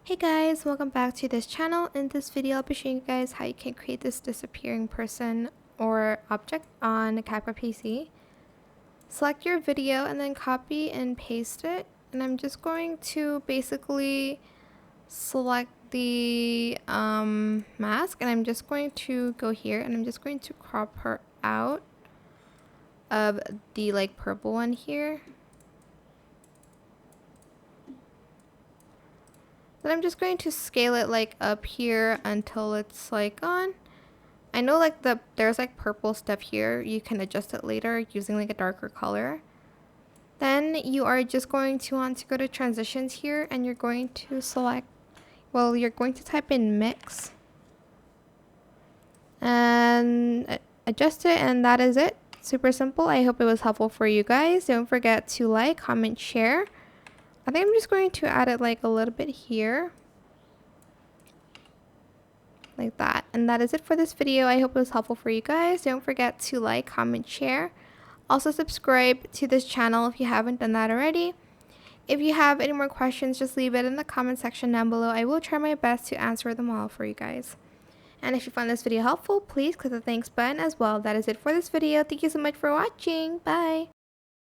Hey guys, welcome back to this channel. In this video, I'll be showing you guys how you can create this disappearing person or object on a CapCut PC. Select your video and then copy and paste it. And I'm just going to basically select the mask, and I'm just going to go here and I'm just going to crop her out of the purple one here. Then I'm just going to scale it up here until it's on. I know there's purple stuff here. You can adjust it later using a darker color. Then you are just going to want to go to transitions here, and you're going to select, you're going to type in mix and adjust it, and that is it. Super simple. I hope it was helpful for you guys. Don't forget to like, comment, share. I think I'm just going to add it a little bit here. Like that. And that is it for this video. I hope it was helpful for you guys. Don't forget to like, comment, share. Also subscribe to this channel if you haven't done that already. If you have any more questions, just leave it in the comment section down below. I will try my best to answer them all for you guys. And if you found this video helpful, please click the thanks button as well. That is it for this video. Thank you so much for watching. Bye.